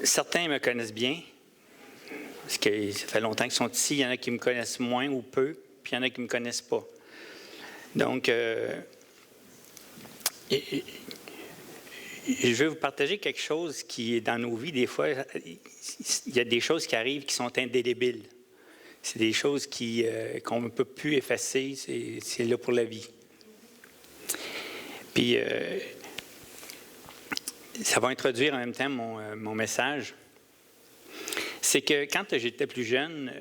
Certains me connaissent bien, parce que ça fait longtemps qu'ils sont ici. Il y en a qui me connaissent moins ou peu, puis il y en a qui ne me connaissent pas. Donc, je vais vous partager quelque chose qui est dans nos vies. Des fois, il y a des choses qui arrivent qui sont indélébiles. C'est des choses qu'on ne peut plus effacer. C'est là pour la vie. Puis, ça va introduire en même temps mon message. C'est que quand j'étais plus jeune,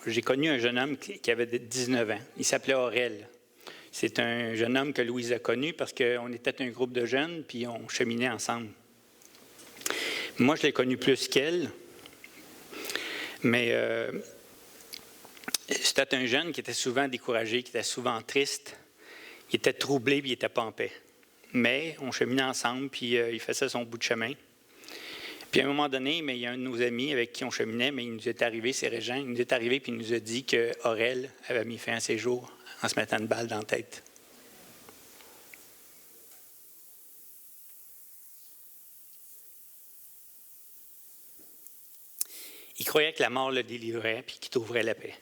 j'ai connu un jeune homme qui avait 19 ans. Il s'appelait Aurel. C'est un jeune homme que Louise a connu parce qu'on était un groupe de jeunes, puis on cheminait ensemble. Moi, je l'ai connu plus qu'elle, mais c'était un jeune qui était souvent découragé, qui était souvent triste. Il était troublé, puis il n'était pas en paix. Mais on cheminait ensemble, puis il faisait son bout de chemin. Puis à un moment donné, mais il y a un de nos amis avec qui on cheminait, mais il nous est arrivé, c'est Régent, il nous est arrivé puis il nous a dit qu'Aurel avait mis fin à ses jours en se mettant une balle dans la tête. Il croyait que la mort le délivrait puis qu'il trouverait la paix.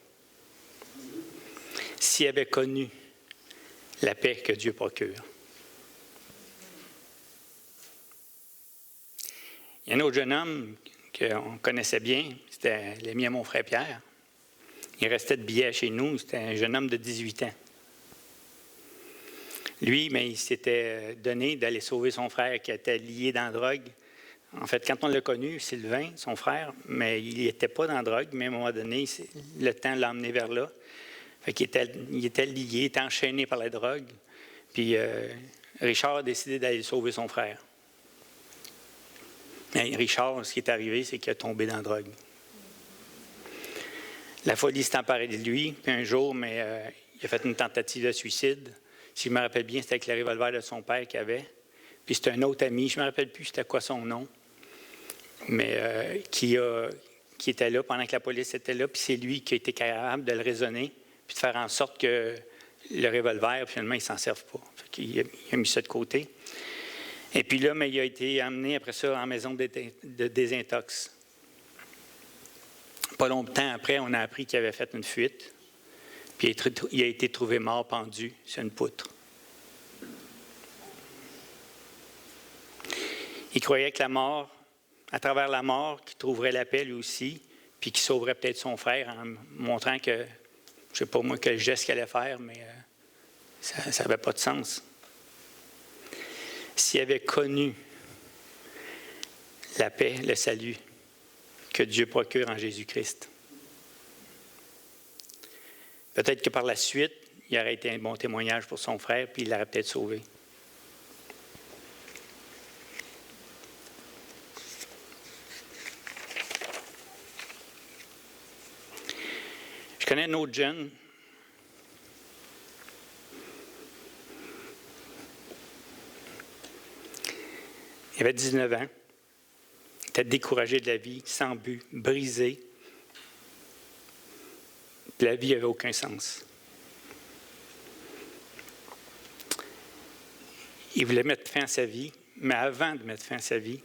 S'il avait connu la paix que Dieu procure. Il y a un autre jeune homme qu'on connaissait bien, c'était l'ami à mon frère Pierre. Il restait de billet chez nous, c'était un jeune homme de 18 ans. Lui, mais il s'était donné d'aller sauver son frère qui était lié dans la drogue. En fait, quand on l'a connu, Sylvain, son frère, mais il n'était pas dans la drogue, mais à un moment donné, le temps l'a emmené vers là. Fait qu'il il était lié, il était enchaîné par la drogue. Puis Richard a décidé d'aller sauver son frère. Mais Richard, ce qui est arrivé, c'est qu'il a tombé dans la drogue. La folie s'est emparée de lui, puis un jour, il a fait une tentative de suicide. Si je me rappelle bien, c'était avec le revolver de son père qu'il avait. Puis c'était un autre ami, je ne me rappelle plus c'était quoi son nom, mais qui était là pendant que la police était là, puis c'est lui qui a été capable de le raisonner, puis de faire en sorte que le revolver, finalement, il ne s'en serve pas. Fait qu'il a mis ça de côté. Et puis là, il a été emmené après ça en maison de désintox. Pas longtemps après, on a appris qu'il avait fait une fuite. Puis il a été trouvé mort pendu sur une poutre. Il croyait que la mort, à travers la mort, qu'il trouverait la paix lui aussi, puis qu'il sauverait peut-être son frère en montrant que, je ne sais pas moi quel geste qu'il allait faire, mais ça n'avait pas de sens. S'il avait connu la paix, le salut que Dieu procure en Jésus-Christ. Peut-être que par la suite, il aurait été un bon témoignage pour son frère, puis il l'aurait peut-être sauvé. Je connais un autre jeune. Il avait 19 ans. Il était découragé de la vie, sans but, brisé. Puis la vie n'avait aucun sens. Il voulait mettre fin à sa vie, mais avant de mettre fin à sa vie,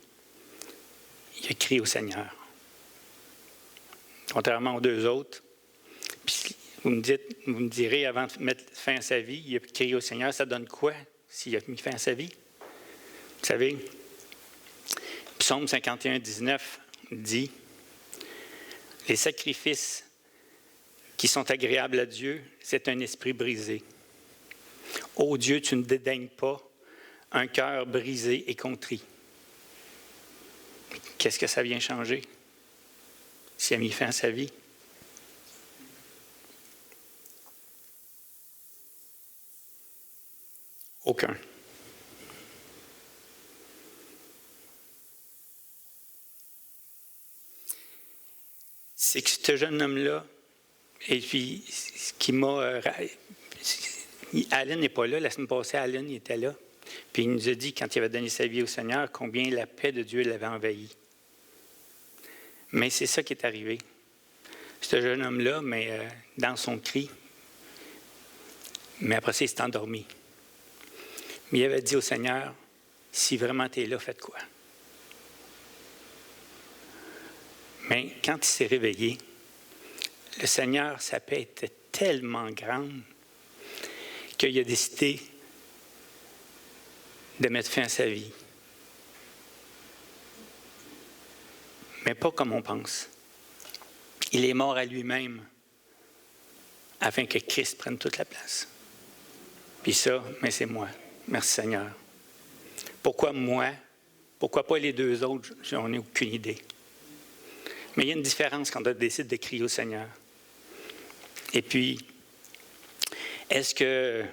il a crié au Seigneur. Contrairement aux deux autres. Puis vous me direz, avant de mettre fin à sa vie, il a crié au Seigneur, ça donne quoi s'il a mis fin à sa vie? Vous savez, Psaume 51, 19 dit « Les sacrifices qui sont agréables à Dieu, c'est un esprit brisé. Ô Dieu, tu ne dédaignes pas un cœur brisé et contrit. » Qu'est-ce que ça vient changer s'il a mis fin à sa vie? Aucun. C'est que ce jeune homme-là, et puis ce qui m'a... Alan n'est pas là, la semaine passée, Alan il était là. Puis il nous a dit, quand il avait donné sa vie au Seigneur, combien la paix de Dieu l'avait envahi. Mais c'est ça qui est arrivé. Ce jeune homme-là, mais dans son cri, mais après ça, il s'est endormi. Mais il avait dit au Seigneur, si vraiment tu es là, faites quoi? Mais quand il s'est réveillé, le Seigneur, sa paix était tellement grande qu'il a décidé de mettre fin à sa vie. Mais pas comme on pense. Il est mort à lui-même afin que Christ prenne toute la place. Puis ça, mais c'est moi. Merci Seigneur. Pourquoi moi? Pourquoi pas les deux autres? J'en ai aucune idée. Mais il y a une différence quand on décide de crier au Seigneur. Et puis, est-ce que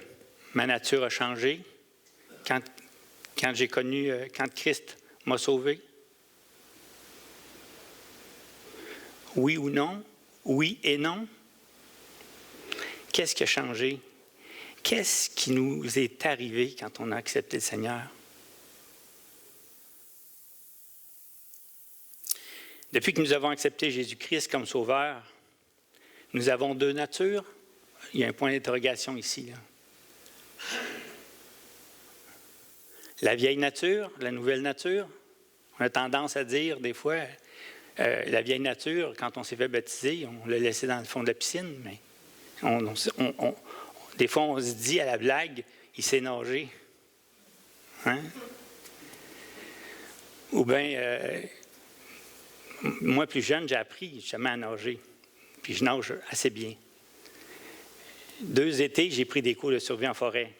ma nature a changé quand j'ai connu, quand Christ m'a sauvé? Oui ou non? Oui et non? Qu'est-ce qui a changé? Qu'est-ce qui nous est arrivé quand on a accepté le Seigneur? Depuis que nous avons accepté Jésus-Christ comme Sauveur, nous avons deux natures. Il y a un point d'interrogation ici. Là. La vieille nature, la nouvelle nature. On a tendance à dire des fois, la vieille nature, quand on s'est fait baptiser, on l'a laissé dans le fond de la piscine, mais des fois on se dit à la blague, il sait nager. Hein? Ou bien, moi plus jeune, j'ai appris justement à nager, puis je nage assez bien. 2 étés, j'ai pris des cours de survie en forêt.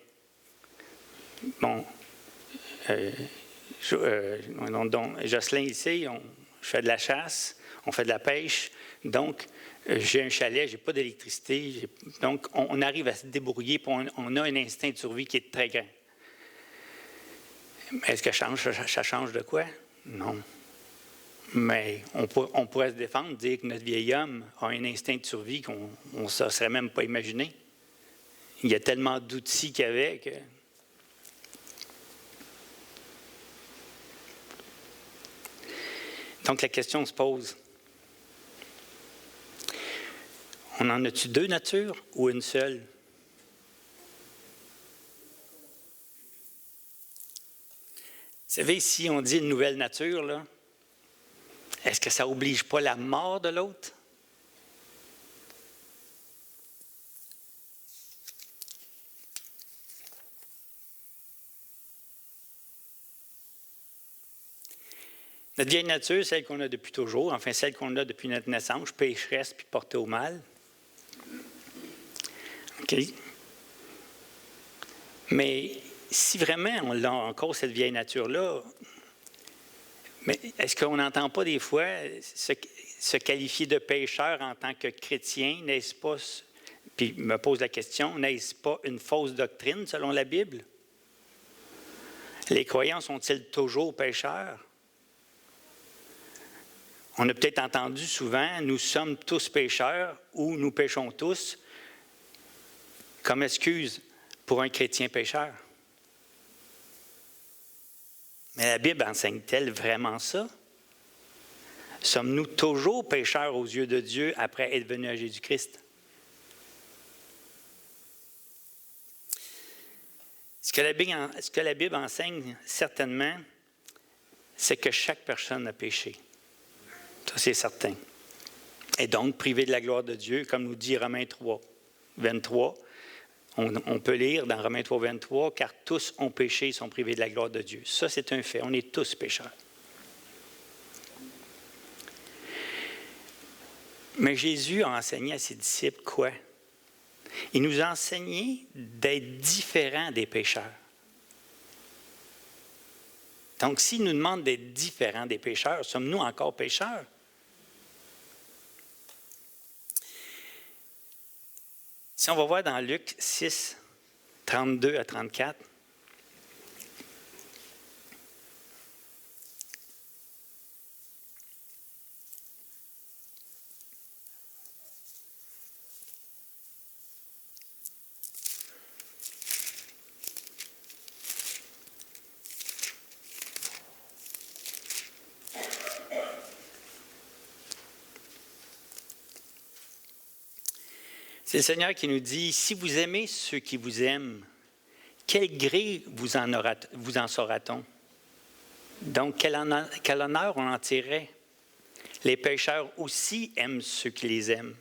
Bon, Jocelyn ici, je fais de la chasse, on fait de la pêche, donc j'ai un chalet, je n'ai pas d'électricité, donc on arrive à se débrouiller, puis on a un instinct de survie qui est très grand. Est-ce que ça change de quoi? Non. Mais on pourrait se défendre, dire que notre vieil homme a un instinct de survie qu'on ne se serait même pas imaginé. Il y a tellement d'outils qu'il y avait que... Donc la question se pose. On en a-tu 2 natures ou une seule? Vous savez, si on dit une nouvelle nature, là, est-ce que ça n'oblige pas la mort de l'autre? Notre vieille nature, celle qu'on a depuis toujours, enfin celle qu'on a depuis notre naissance, pécheresse puis portée au mal. OK? Mais si vraiment on a encore cette vieille nature-là, mais est-ce qu'on n'entend pas des fois se qualifier de pécheur en tant que chrétien? N'est-ce pas, puis me pose la question, n'est-ce pas une fausse doctrine selon la Bible? Les croyants sont-ils toujours pécheurs? On a peut-être entendu souvent, nous sommes tous pécheurs ou nous péchons tous, comme excuse pour un chrétien pécheur. Mais la Bible enseigne-t-elle vraiment ça? Sommes-nous toujours pécheurs aux yeux de Dieu après être venus à Jésus-Christ? Ce que la Bible enseigne certainement, c'est que chaque personne a péché. Ça, c'est certain. Et donc, privé de la gloire de Dieu, comme nous dit Romains 3, 23, on peut lire dans Romains 3, 23, « Car tous ont péché et sont privés de la gloire de Dieu. » Ça, c'est un fait. On est tous pécheurs. Mais Jésus a enseigné à ses disciples quoi? Il nous a enseigné d'être différents des pécheurs. Donc, s'il nous demande d'être différents des pécheurs, sommes-nous encore pécheurs? Si on va voir dans Luc 6, 32 à 34, c'est le Seigneur qui nous dit, « Si vous aimez ceux qui vous aiment, quel gré vous en saura-t-on? Donc, quel honneur on en tirerait? Les pécheurs aussi aiment ceux qui les aiment.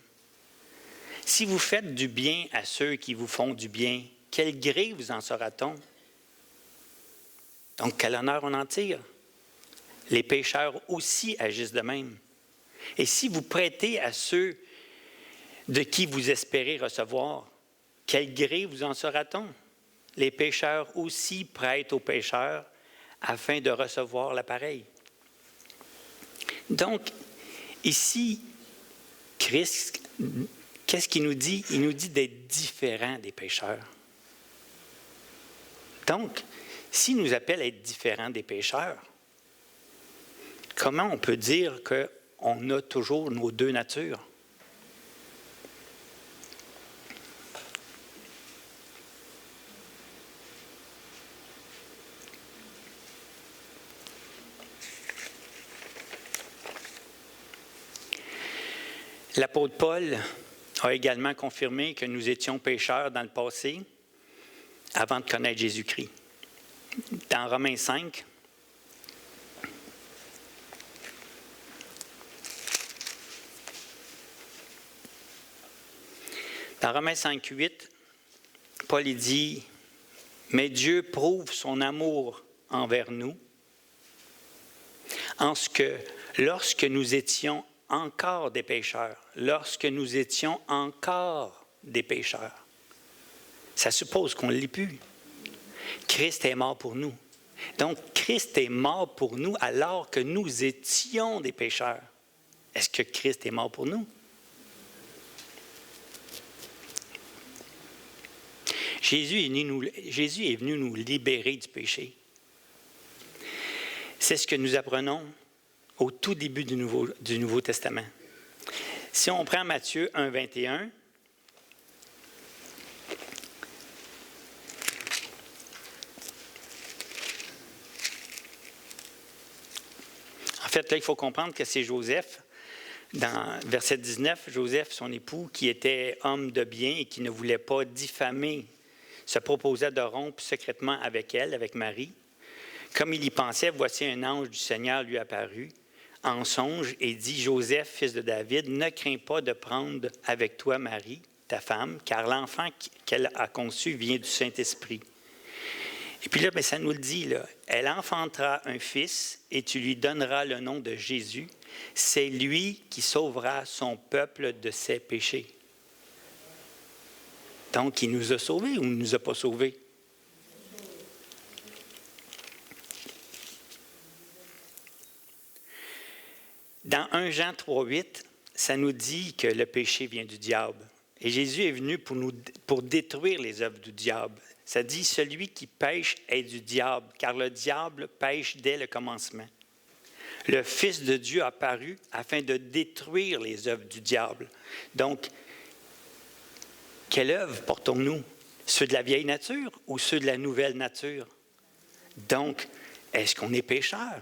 Si vous faites du bien à ceux qui vous font du bien, quel gré vous en sera-t-on? Donc, quel honneur on en tire? Les pécheurs aussi agissent de même. Et si vous prêtez à ceux de qui vous espérez recevoir, quel gré vous en sera-t-on? Les pécheurs aussi prêtent aux pécheurs afin de recevoir l'appareil. Donc, ici, Christ, qu'est-ce qu'il nous dit? Il nous dit d'être différent des pécheurs. Donc, s'il nous appelle à être différents des pécheurs, comment on peut dire qu'on a toujours nos deux natures? L'apôtre Paul a également confirmé que nous étions pécheurs dans le passé avant de connaître Jésus-Christ. Dans Romains 5, dans Romains 5,8, Paul dit « Mais Dieu prouve son amour envers nous en ce que lorsque nous étions encore des pécheurs, ça suppose qu'on ne l'est plus. Christ est mort pour nous. Donc, Christ est mort pour nous alors que nous étions des pécheurs. Est-ce que Christ est mort pour nous? Jésus est venu nous libérer du péché. C'est ce que nous apprenons au tout début du Nouveau Testament. Si on prend Matthieu 1, 21, en fait, là, il faut comprendre que c'est Joseph, dans verset 19, Joseph, son époux, qui était homme de bien et qui ne voulait pas diffamer, se proposait de rompre secrètement avec elle, avec Marie. Comme il y pensait, voici un ange du Seigneur lui apparut en songe et dit, « Joseph, fils de David, ne crains pas de prendre avec toi Marie, ta femme, car l'enfant qu'elle a conçu vient du Saint-Esprit. » Et puis là, bien, ça nous le dit, là, « Elle enfantera un fils et tu lui donneras le nom de Jésus. C'est lui qui sauvera son peuple de ses péchés. » Donc, il nous a sauvés ou il ne nous a pas sauvés? Dans 1 Jean 3,8, ça nous dit que le péché vient du diable. Et Jésus est venu pour détruire les œuvres du diable. Ça dit, celui qui pêche est du diable, car le diable pêche dès le commencement. Le Fils de Dieu a paru afin de détruire les œuvres du diable. Donc, quelle œuvre portons-nous? Ceux de la vieille nature ou ceux de la nouvelle nature? Donc, est-ce qu'on est pécheur?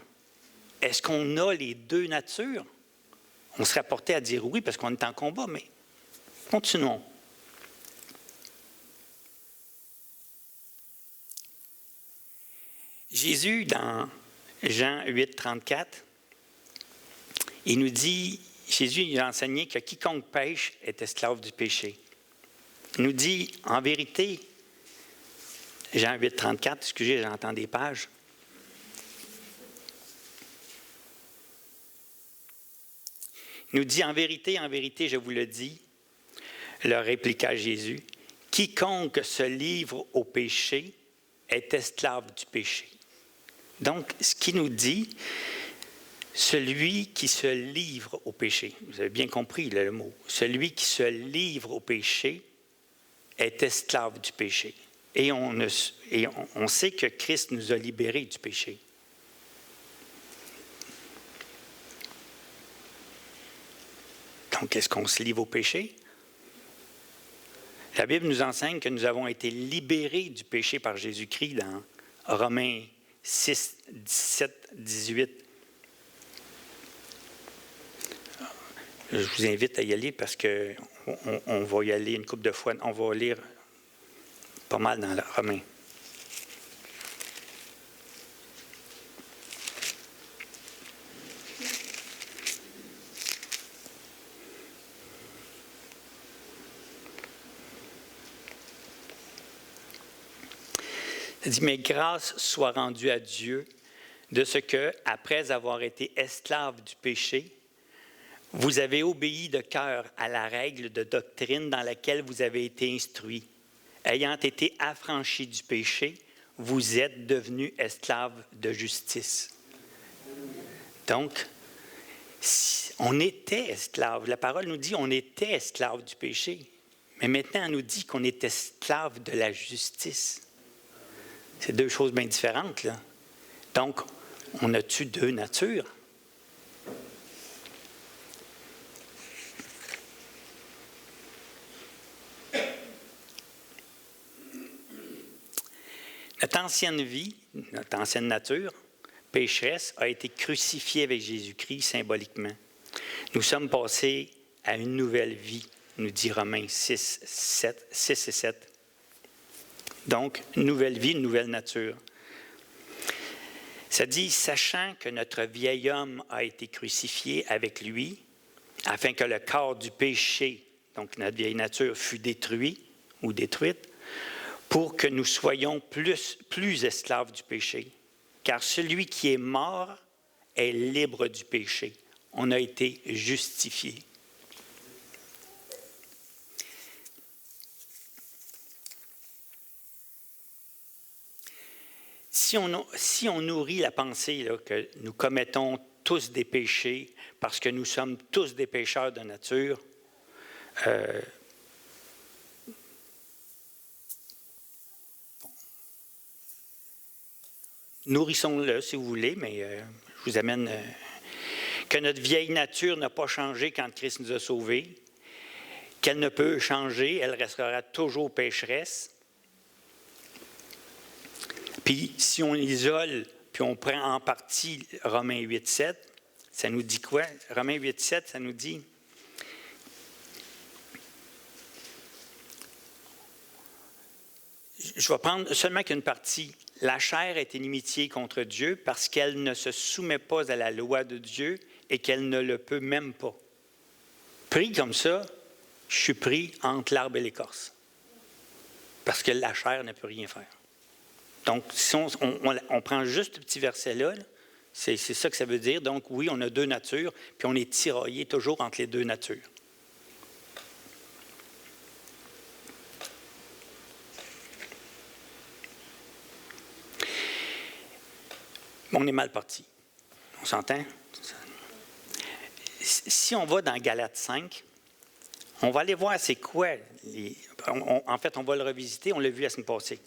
Est-ce qu'on a les deux natures? On serait porté à dire oui parce qu'on est en combat, mais continuons. Jésus, dans Jean 8, 34, il nous dit, Jésus il a enseigné que quiconque pêche est esclave du péché. Il nous dit, en vérité, Jean 8, 34, excusez, j'entends des pages. Il nous dit, en vérité, je vous le dis, leur répliqua Jésus, quiconque se livre au péché est esclave du péché. Donc, ce qu'il nous dit, celui qui se livre au péché, vous avez bien compris le mot, celui qui se livre au péché est esclave du péché. Et on sait que Christ nous a libérés du péché. Donc, est-ce qu'on se livre au péché? La Bible nous enseigne que nous avons été libérés du péché par Jésus-Christ dans Romains 6, 17, 18. Je vous invite à y aller parce qu'on va y aller une couple de fois. On va lire pas mal dans le Romain. Il dit, mais grâce soit rendue à Dieu de ce que, après avoir été esclave du péché, vous avez obéi de cœur à la règle de doctrine dans laquelle vous avez été instruits. Ayant été affranchis du péché, vous êtes devenus esclaves de justice. Donc, on était esclaves. La parole nous dit qu'on était esclaves du péché. Mais maintenant, elle nous dit qu'on est esclaves de la justice. C'est deux choses bien différentes, là. Donc, on a-tu deux natures? Notre ancienne vie, notre ancienne nature, pécheresse, a été crucifiée avec Jésus-Christ symboliquement. Nous sommes passés à une nouvelle vie, nous dit Romains 6 et 7. Donc, une nouvelle vie, une nouvelle nature. Ça dit, sachant que notre vieil homme a été crucifié avec lui, afin que le corps du péché, donc notre vieille nature, fût détruit ou détruite, pour que nous soyons plus esclaves du péché. Car celui qui est mort est libre du péché. On a été justifié. Si on nourrit la pensée là, que nous commettons tous des péchés parce que nous sommes tous des pécheurs de nature, nourrissons-le si vous voulez, mais je vous amène que notre vieille nature n'a pas changé quand Christ nous a sauvés, qu'elle ne peut changer, elle restera toujours pécheresse. Puis si on isole, puis on prend en partie Romains 8, 7, ça nous dit quoi? Romains 8, 7, ça nous dit... Je vais prendre seulement qu'une partie. La chair est inimitié contre Dieu parce qu'elle ne se soumet pas à la loi de Dieu et qu'elle ne le peut même pas. Pris comme ça, je suis pris entre l'arbre et l'écorce. Parce que la chair ne peut rien faire. Donc, si on prend juste ce petit verset-là, c'est ça que ça veut dire. Donc, oui, on a deux natures, puis on est tiraillé toujours entre les deux natures. On est mal parti. On s'entend? Si on va dans Galates 5, on va aller voir c'est quoi. En fait, on va le revisiter. On l'a vu la semaine passée.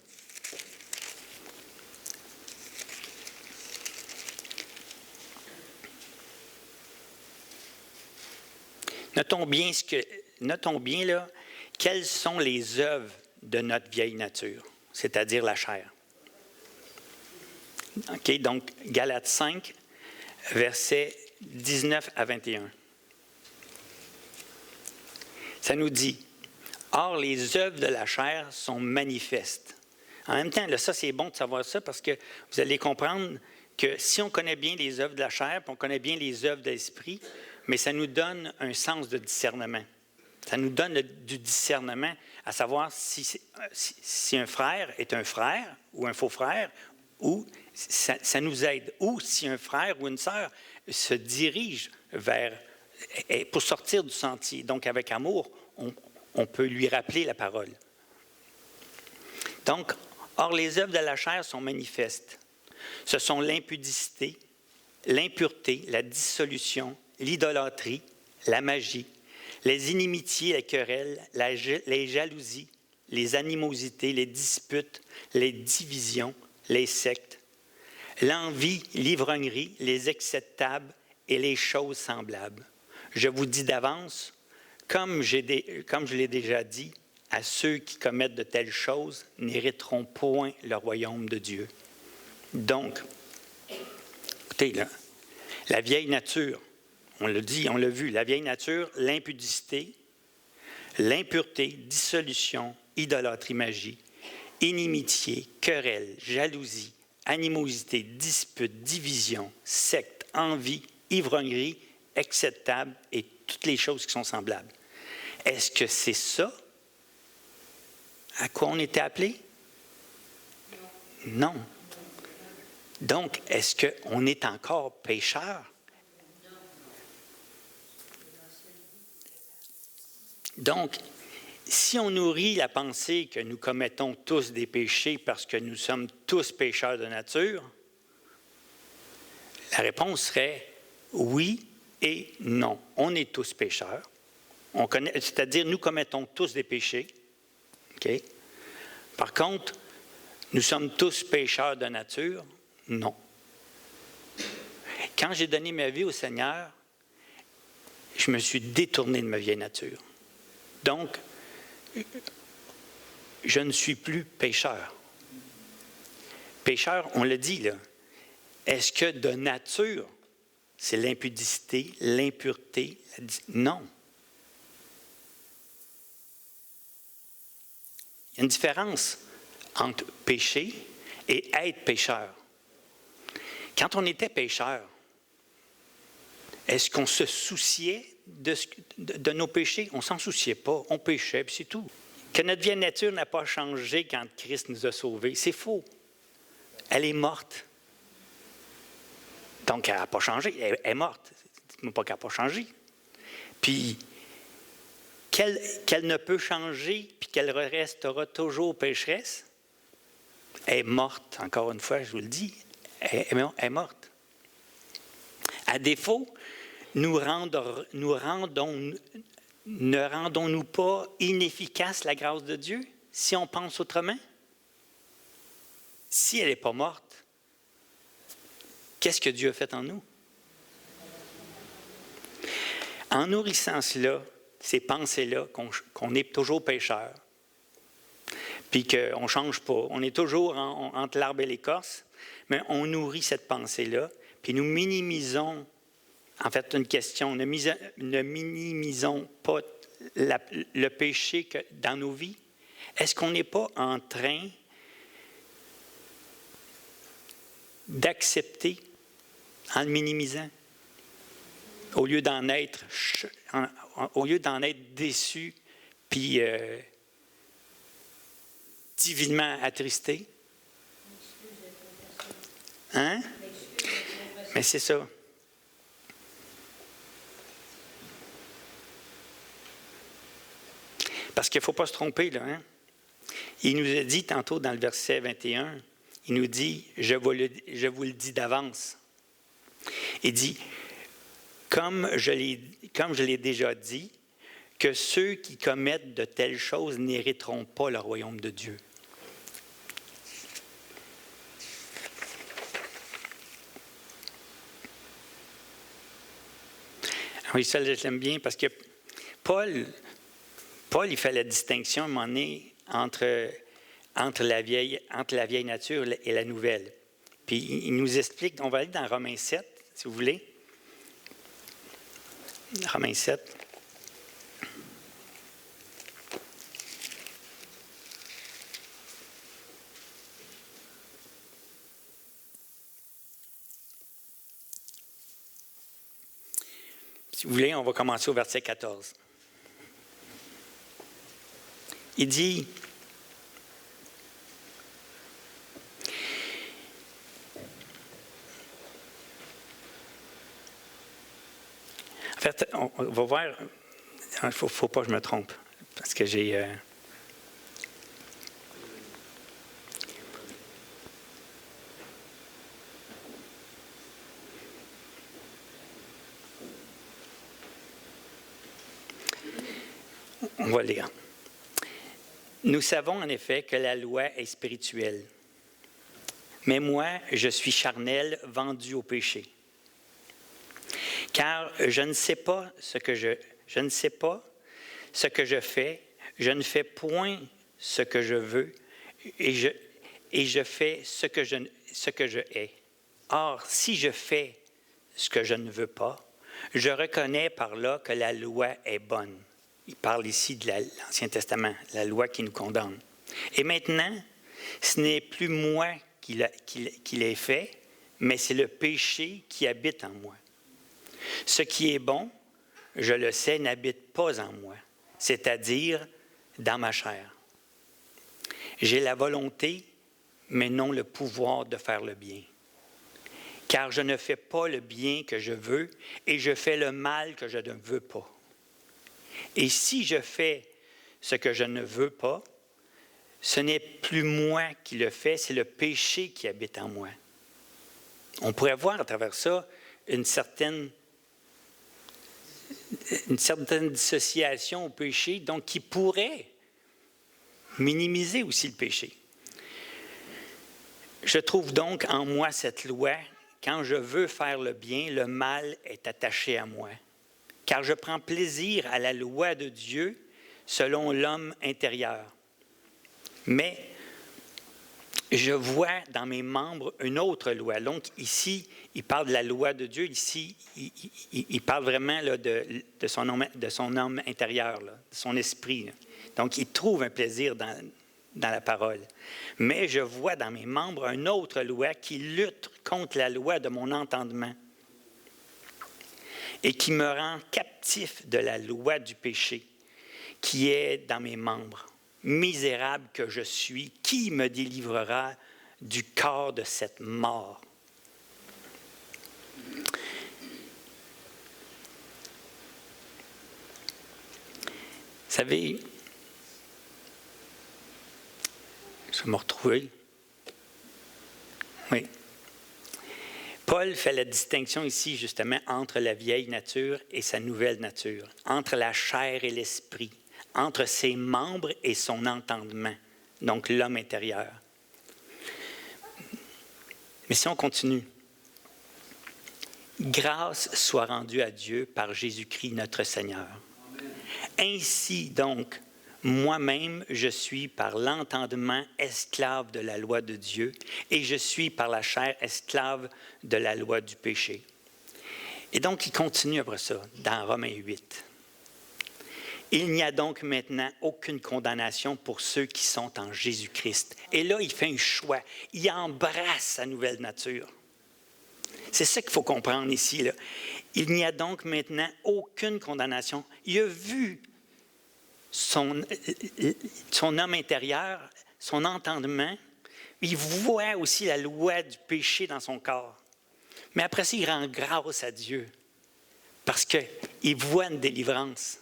Notons bien là, quelles sont les œuvres de notre vieille nature, c'est-à-dire la chair. OK, donc Galates 5, versets 19 à 21. Ça nous dit, « Or, les œuvres de la chair sont manifestes. » En même temps, là, ça, c'est bon de savoir ça parce que vous allez comprendre que si on connaît bien les œuvres de la chair, puis on connaît bien les œuvres de l'esprit, mais ça nous donne un sens de discernement. Ça nous donne du discernement à savoir si un frère est un frère ou un faux frère, ou ça nous aide. Ou si un frère ou une sœur se dirige pour sortir du sentier. Donc, avec amour, on peut lui rappeler la parole. Donc, or, les œuvres de la chair sont manifestes. Ce sont l'impudicité, l'impureté, la dissolution, l'idolâtrie, la magie, les inimitiés, les querelles, les jalousies, les animosités, les disputes, les divisions, les sectes, l'envie, l'ivrognerie, les excès de table et les choses semblables. Je vous dis d'avance, comme je l'ai déjà dit, à ceux qui commettent de telles choses n'hériteront point le royaume de Dieu. Donc, écoutez, là, la vieille nature, on l'a dit, on l'a vu, la vieille nature, l'impudicité, l'impureté, dissolution, idolâtrie, magie, inimitié, querelle, jalousie, animosité, dispute, division, secte, envie, ivrognerie, excès de table et toutes les choses qui sont semblables. Est-ce que c'est ça à quoi on était appelé? Non. Donc, est-ce qu'on est encore pécheur? Donc, si on nourrit la pensée que nous commettons tous des péchés parce que nous sommes tous pécheurs de nature, la réponse serait oui et non. On est tous pécheurs. C'est-à-dire, nous commettons tous des péchés. Okay? Par contre, nous sommes tous pécheurs de nature? Non. Quand j'ai donné ma vie au Seigneur, je me suis détourné de ma vieille nature. Donc, je ne suis plus pécheur. Pécheur, on le dit là. Est-ce que de nature, c'est l'impudicité, l'impureté? Non. Il y a une différence entre péché et être pécheur. Quand on était pécheur, est-ce qu'on se souciait de nos péchés? On ne s'en souciait pas. On péchait, puis c'est tout. Que notre vieille nature n'a pas changé quand Christ nous a sauvés, c'est faux. Elle est morte. Donc, elle n'a pas changé. Elle est morte. Dites-moi pas qu'elle n'a pas changé. Puis, qu'elle ne peut changer, puis qu'elle restera toujours pécheresse, elle est morte. Encore une fois, je vous le dis, elle est morte. À défaut, ne rendons-nous pas inefficace la grâce de Dieu si on pense autrement? Si elle n'est pas morte, qu'est-ce que Dieu a fait en nous? En nourrissant cela, ces pensées-là, qu'on est toujours pécheur, puis qu'on ne change pas, on est toujours entre l'arbre et l'écorce, mais on nourrit cette pensée-là, puis nous minimisons, en fait, une question, ne minimisons pas le péché dans nos vies. Est-ce qu'on n'est pas en train d'accepter en le minimisant, au lieu d'en être déçu, puis divinement attristé? Hein? Mais c'est ça. Parce qu'il ne faut pas se tromper, là. Hein? Il nous a dit tantôt dans le verset 21, il nous dit, je vous le dis d'avance. Il dit, comme je l'ai déjà dit, que ceux qui commettent de telles choses n'hériteront pas le royaume de Dieu. Oui, ça, je l'aime bien parce que Paul, il fait la distinction à un moment donné entre la vieille nature et la nouvelle. Puis il nous explique, on va aller dans Romains 7, si vous voulez. Romains 7. Si vous voulez, on va commencer au verset 14. Il dit, en fait, on va voir, il ne faut pas que je me trompe, parce que j'ai... On va lire. Nous savons en effet que la loi est spirituelle. Mais moi, je suis charnel, vendu au péché. Car je ne sais pas ce que je fais, je ne fais point ce que je veux, et je fais ce que je hais. Or, si je fais ce que je ne veux pas, je reconnais par là que la loi est bonne. Il parle ici de l'Ancien Testament, la loi qui nous condamne. Et maintenant, ce n'est plus moi qui l'ai fait, mais c'est le péché qui habite en moi. Ce qui est bon, je le sais, n'habite pas en moi, c'est-à-dire dans ma chair. J'ai la volonté, mais non le pouvoir de faire le bien. Car je ne fais pas le bien que je veux, et je fais le mal que je ne veux pas. Et si je fais ce que je ne veux pas, ce n'est plus moi qui le fais, c'est le péché qui habite en moi. On pourrait voir à travers ça une certaine dissociation au péché, donc qui pourrait minimiser aussi le péché. Je trouve donc en moi cette loi: quand je veux faire le bien, le mal est attaché à moi. Car je prends plaisir à la loi de Dieu selon l'homme intérieur. Mais je vois dans mes membres une autre loi. Donc ici, il parle de la loi de Dieu. Ici, il parle vraiment là, de son homme intérieur, là, de son esprit. Là. Donc il trouve un plaisir dans la parole. Mais je vois dans mes membres une autre loi qui lutte contre la loi de mon entendement et qui me rend captif de la loi du péché qui est dans mes membres. Misérable que je suis, qui me délivrera du corps de cette mort? Vous savez, je vais me retrouver. Oui. Paul fait la distinction ici, justement, entre la vieille nature et sa nouvelle nature, entre la chair et l'esprit, entre ses membres et son entendement, donc l'homme intérieur. Mais si on continue, grâce soit rendue à Dieu par Jésus-Christ notre Seigneur. Amen. Ainsi donc, moi-même, je suis par l'entendement esclave de la loi de Dieu et je suis par la chair esclave de la loi du péché. Et donc, il continue après ça, dans Romains 8. Il n'y a donc maintenant aucune condamnation pour ceux qui sont en Jésus-Christ. Et là, il fait un choix. Il embrasse sa nouvelle nature. C'est ça qu'il faut comprendre ici, là. Il n'y a donc maintenant aucune condamnation. Il a vu son homme intérieur, son entendement. Il voit aussi la loi du péché dans son corps. Mais après ça, il rend grâce à Dieu parce qu'il voit une délivrance.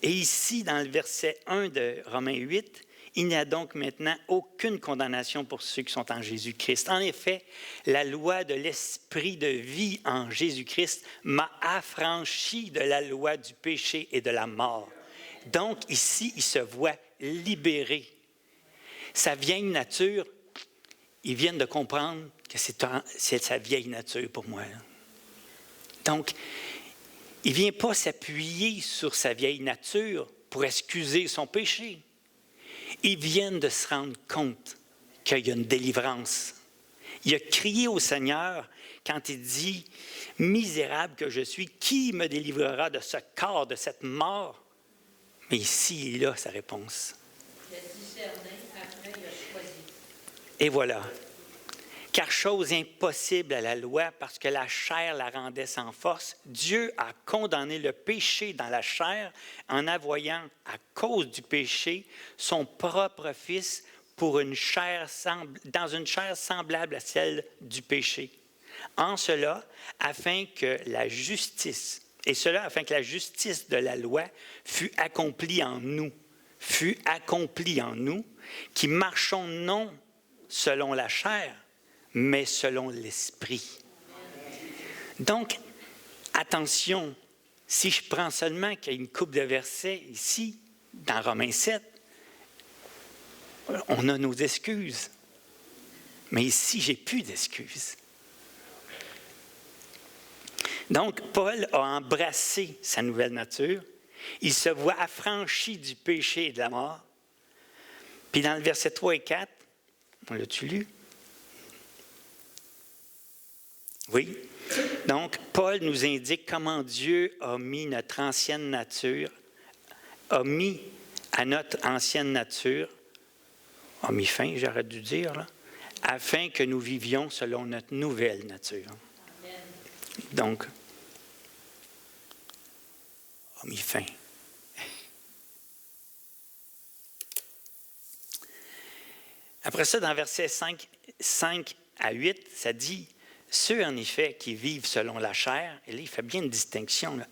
Et ici, dans le verset 1 de Romains 8, il n'y a donc maintenant aucune condamnation pour ceux qui sont en Jésus-Christ. En effet, la loi de l'esprit de vie en Jésus-Christ m'a affranchi de la loi du péché et de la mort. Donc, ici, il se voit libéré. Sa vieille nature, ils viennent de comprendre que c'est sa vieille nature pour moi. Là. Donc, il ne vient pas s'appuyer sur sa vieille nature pour excuser son péché. Ils viennent de se rendre compte qu'il y a une délivrance. Il a crié au Seigneur quand il dit « Misérable que je suis, qui me délivrera de ce corps, de cette mort? » Mais ici, il a sa réponse. Il a discerné, après il a choisi. Et voilà. Car chose impossible à la loi, parce que la chair la rendait sans force, Dieu a condamné le péché dans la chair en envoyant, à cause du péché, son propre Fils dans une chair semblable à celle du péché. En cela, afin que la justice de la loi fût accomplie en nous, qui marchons non selon la chair, mais selon l'esprit. Donc, attention, si je prends seulement qu'il y a une couple de versets ici, dans Romains 7, on a nos excuses. Mais ici, je n'ai plus d'excuses. Donc, Paul a embrassé sa nouvelle nature. Il se voit affranchi du péché et de la mort. Puis dans le verset 3 et 4, on l'a-tu lu? Oui. Donc, Paul nous indique comment Dieu a mis à notre ancienne nature, a mis fin, j'aurais dû dire, là, afin que nous vivions selon notre nouvelle nature. Amen. Donc, a mis fin. Après ça, dans versets 5 5 à 8, ça dit « Ceux, en effet, qui vivent selon la chair, et là, il fait bien une distinction, là,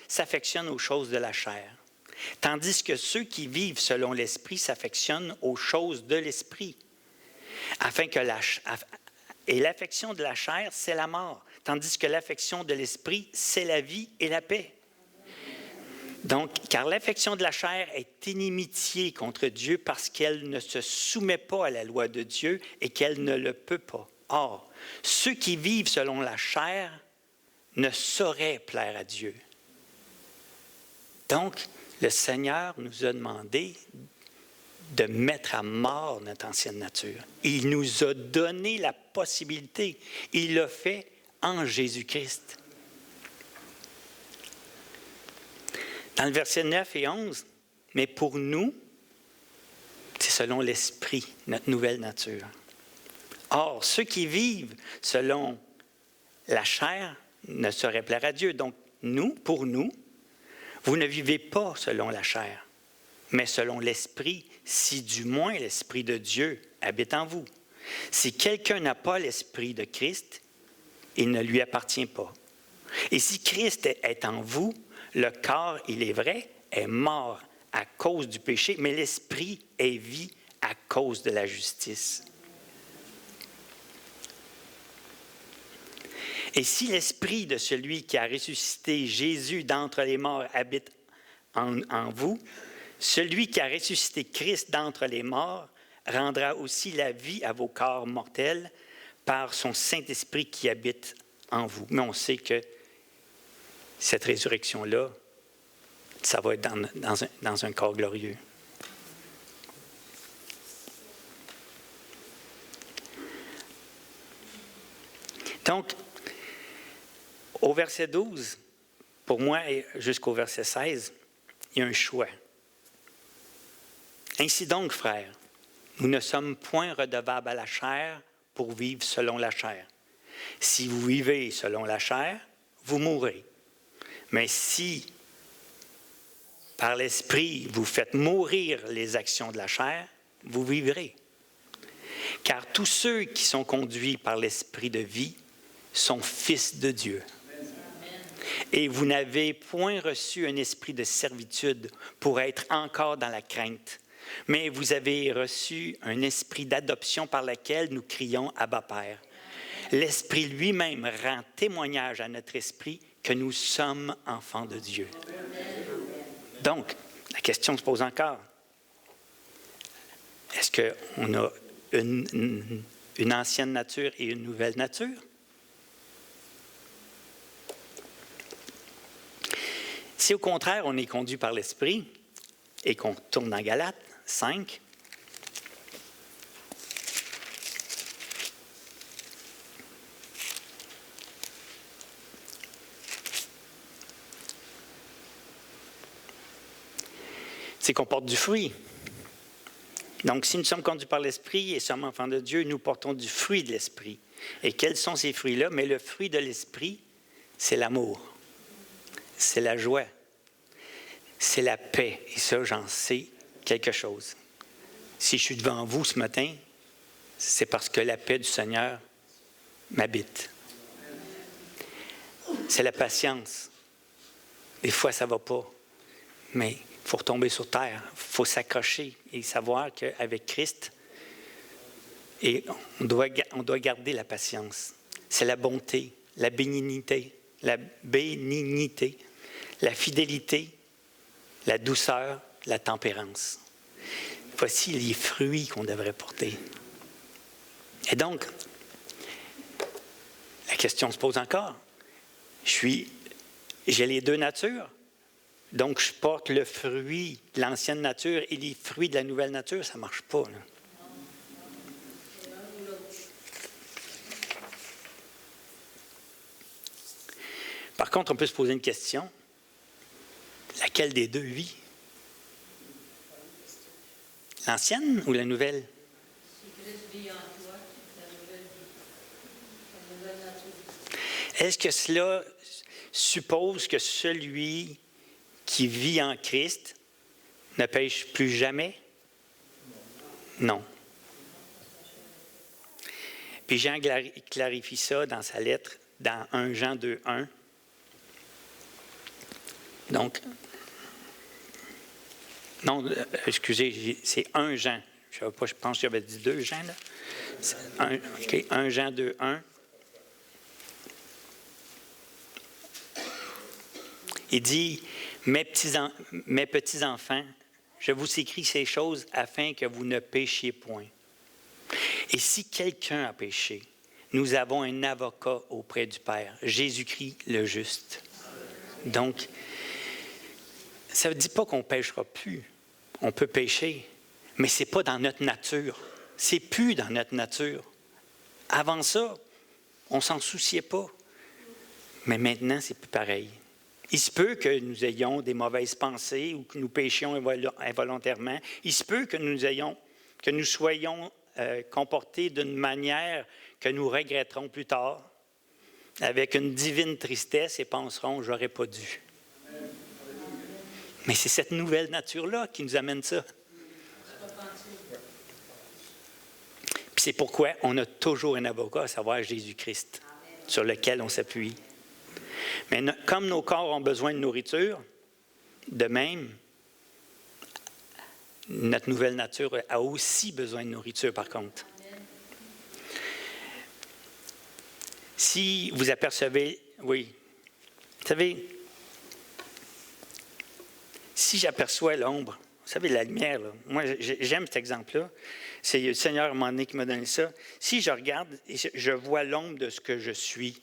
s'affectionnent aux choses de la chair. Tandis que ceux qui vivent selon l'esprit s'affectionnent aux choses de l'esprit. Et l'affection de la chair, c'est la mort, tandis que l'affection de l'esprit, c'est la vie et la paix. Donc, car l'affection de la chair est inimitié contre Dieu parce qu'elle ne se soumet pas à la loi de Dieu et qu'elle ne le peut pas. Or, ceux qui vivent selon la chair ne sauraient plaire à Dieu. Donc, le Seigneur nous a demandé de mettre à mort notre ancienne nature. Il nous a donné la possibilité. Il l'a fait en Jésus-Christ. Dans le verset 9 et 11, « Mais pour nous, c'est selon l'Esprit, notre nouvelle nature. Or, ceux qui vivent selon la chair ne sauraient plaire à Dieu. Donc, pour nous, vous ne vivez pas selon la chair, mais selon l'Esprit, si du moins l'Esprit de Dieu habite en vous. Si quelqu'un n'a pas l'Esprit de Christ, il ne lui appartient pas. Et si Christ est en vous, le corps, il est vrai, est mort à cause du péché, mais l'Esprit est vie à cause de la justice. Et si l'Esprit de celui qui a ressuscité Jésus d'entre les morts habite en vous, celui qui a ressuscité Christ d'entre les morts rendra aussi la vie à vos corps mortels par son Saint-Esprit qui habite en vous. Mais on sait que cette résurrection-là, ça va être dans un corps glorieux. Donc, au verset 12, pour moi, et jusqu'au verset 16, il y a un choix. Ainsi donc, frères, nous ne sommes point redevables à la chair pour vivre selon la chair. Si vous vivez selon la chair, vous mourrez. Mais si, par l'Esprit, vous faites mourir les actions de la chair, vous vivrez. Car tous ceux qui sont conduits par l'Esprit de vie sont fils de Dieu. Et vous n'avez point reçu un esprit de servitude pour être encore dans la crainte, mais vous avez reçu un esprit d'adoption par lequel nous crions « Abba, Père ». L'Esprit lui-même rend témoignage à notre esprit que nous sommes enfants de Dieu. Donc, la question se pose encore. Est-ce qu'on a une ancienne nature et une nouvelle nature? Si au contraire, on est conduit par l'Esprit et qu'on tourne dans Galates 5, c'est qu'on porte du fruit. Donc, si nous sommes conduits par l'Esprit et sommes enfants de Dieu, nous portons du fruit de l'Esprit. Et quels sont ces fruits-là? Mais le fruit de l'Esprit, c'est l'amour, c'est la joie, c'est la paix. Et ça, j'en sais quelque chose. Si je suis devant vous ce matin, c'est parce que la paix du Seigneur m'habite. C'est la patience. Des fois, ça ne va pas, mais il faut retomber sur terre, il faut s'accrocher et savoir qu'avec Christ, et on doit garder la patience. C'est la bonté, la bénignité, la fidélité, la douceur, la tempérance. Voici les fruits qu'on devrait porter. Et donc, la question se pose encore. J'ai les deux natures. Donc, je porte le fruit de l'ancienne nature et les fruits de la nouvelle nature, ça ne marche pas. Là. Par contre, on peut se poser une question. Laquelle des deux vit? L'ancienne ou la nouvelle? Est-ce que cela suppose que celui qui vit en Christ ne pêche plus jamais? Non. Puis Jean clarifie ça dans sa lettre, dans 1 Jean 2:1. Donc, non, excusez, c'est 1 Jean. Je pense que j'avais dit 2 Jean, là. 1 Jean 2:1. Il dit, mes petits enfants, je vous écris ces choses afin que vous ne péchiez point. Et si quelqu'un a péché, nous avons un avocat auprès du Père, Jésus-Christ le juste. Donc, ça ne dit pas qu'on ne péchera plus. On peut pécher, mais ce n'est pas dans notre nature. C'est plus dans notre nature. Avant ça, on ne s'en souciait pas. Mais maintenant, c'est plus pareil. Il se peut que nous ayons des mauvaises pensées ou que nous péchions involontairement. Il se peut que nous soyons comportés d'une manière que nous regretterons plus tard, avec une divine tristesse et penserons « j'aurais pas dû ». Mais c'est cette nouvelle nature-là qui nous amène ça. Puis c'est pourquoi on a toujours un avocat, à savoir Jésus-Christ, sur lequel on s'appuie. Mais comme nos corps ont besoin de nourriture, de même, notre nouvelle nature a aussi besoin de nourriture, par contre. Si vous apercevez, oui, vous savez, si j'aperçois l'ombre, vous savez, la lumière, là, moi j'aime cet exemple-là, c'est le Seigneur à un moment donné qui m'a donné ça. Si je regarde et je vois l'ombre de ce que je suis,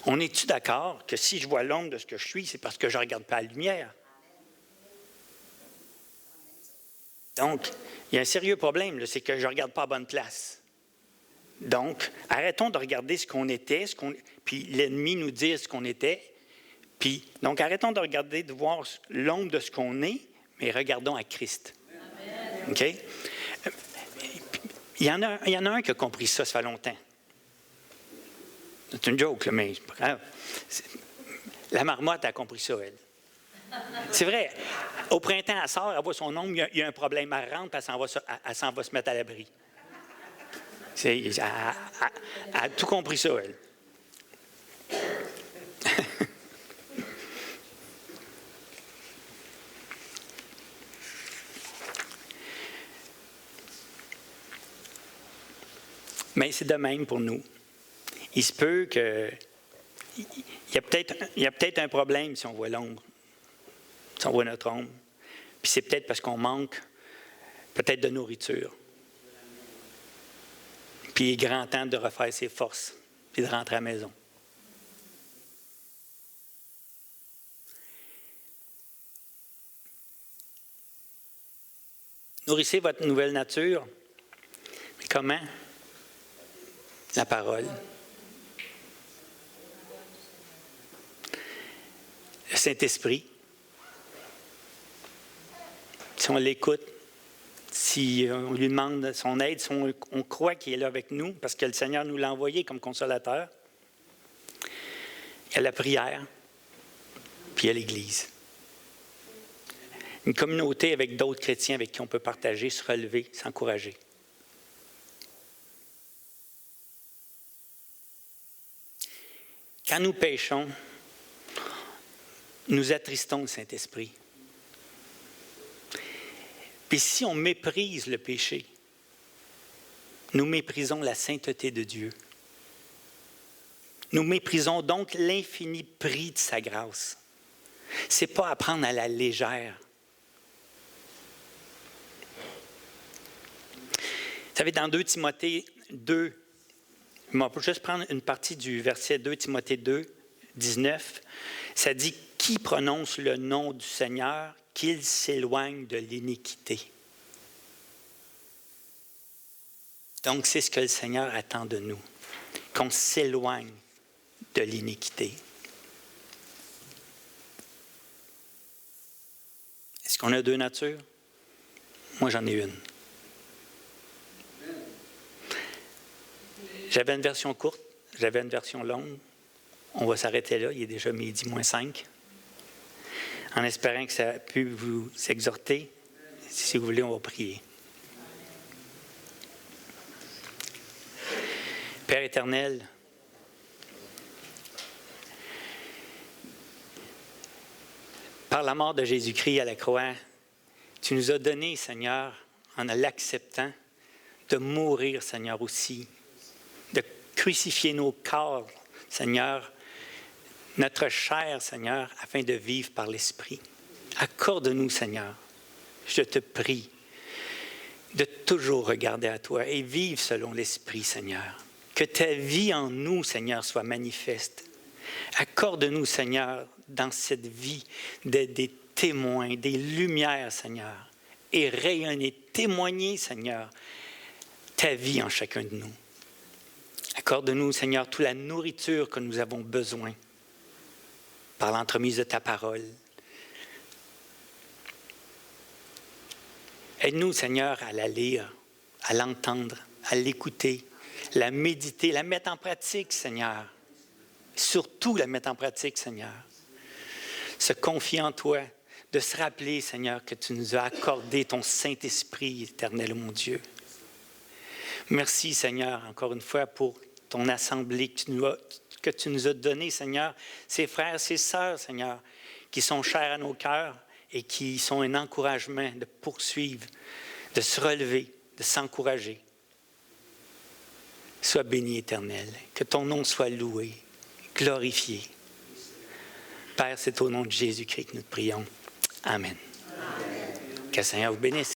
on est-tu d'accord que si je vois l'ombre de ce que je suis, c'est parce que je ne regarde pas la lumière? Donc, il y a un sérieux problème, c'est que je ne regarde pas à bonne place. Donc, arrêtons de regarder ce qu'on était, puis l'ennemi nous dit ce qu'on était. Puis, donc, arrêtons de regarder, de voir l'ombre de ce qu'on est, mais regardons à Christ. Amen. OK? Il y en a un qui a compris ça fait longtemps. C'est une joke, là, mais c'est pas grave. La marmotte a compris ça, elle. C'est vrai. Au printemps, elle sort, elle voit son ombre, il y a un problème. Elle rentre, elle s'en va se mettre à l'abri. Elle a tout compris ça, elle. Mais c'est de même pour nous. Il se peut que... Il y a peut-être un problème si on voit l'ombre, si on voit notre ombre. Puis c'est peut-être parce qu'on manque peut-être de nourriture. Puis il est grand temps de refaire ses forces, puis de rentrer à la maison. Nourrissez votre nouvelle nature. Mais comment? La parole. Le Saint-Esprit. Si on l'écoute, si on lui demande son aide, si on croit qu'il est là avec nous, parce que le Seigneur nous l'a envoyé comme consolateur, il y a la prière, puis il y a l'Église. Une communauté avec d'autres chrétiens avec qui on peut partager, se relever, s'encourager. Quand nous péchons, nous attristons le Saint-Esprit. Puis si on méprise le péché, nous méprisons la sainteté de Dieu. Nous méprisons donc l'infini prix de sa grâce. Ce n'est pas à prendre à la légère. Vous savez, dans 2 Timothée 2, on peut juste prendre une partie du verset 2 Timothée 2, 19, ça dit « Qui prononce le nom du Seigneur, qu'il s'éloigne de l'iniquité. » Donc, c'est ce que le Seigneur attend de nous, qu'on s'éloigne de l'iniquité. Est-ce qu'on a 2 natures? Moi, j'en ai une. J'avais une version courte, j'avais une version longue. On va s'arrêter là, il est déjà 12:05. En espérant que ça a pu vous exhorter. Si vous voulez, on va prier. éternel, par la mort de Jésus-Christ à la croix, tu nous as donné, Seigneur, en l'acceptant, de mourir, Seigneur, aussi, de crucifier nos corps, Seigneur, notre chair, Seigneur, afin de vivre par l'Esprit. Accorde-nous, Seigneur, je te prie, de toujours regarder à toi et vivre selon l'Esprit, Seigneur. Que ta vie en nous, Seigneur, soit manifeste. Accorde-nous, Seigneur, dans cette vie, d'être des témoins, des lumières, Seigneur, et rayonner, témoigner, Seigneur, ta vie en chacun de nous. Accorde-nous, Seigneur, toute la nourriture que nous avons besoin par l'entremise de ta parole. Aide-nous, Seigneur, à la lire, à l'entendre, à l'écouter, la méditer, la mettre en pratique, Seigneur. Surtout la mettre en pratique, Seigneur. Se confier en toi, de se rappeler, Seigneur, que tu nous as accordé ton Saint-Esprit éternel, mon Dieu. Merci, Seigneur, encore une fois, pour ton assemblée que tu nous as donnée, Seigneur. Ces frères, ces sœurs, Seigneur, qui sont chers à nos cœurs et qui sont un encouragement de poursuivre, de se relever, de s'encourager. Sois béni, Éternel. Que ton nom soit loué, glorifié. Père, c'est au nom de Jésus-Christ que nous te prions. Amen. Amen. Que le Seigneur vous bénisse.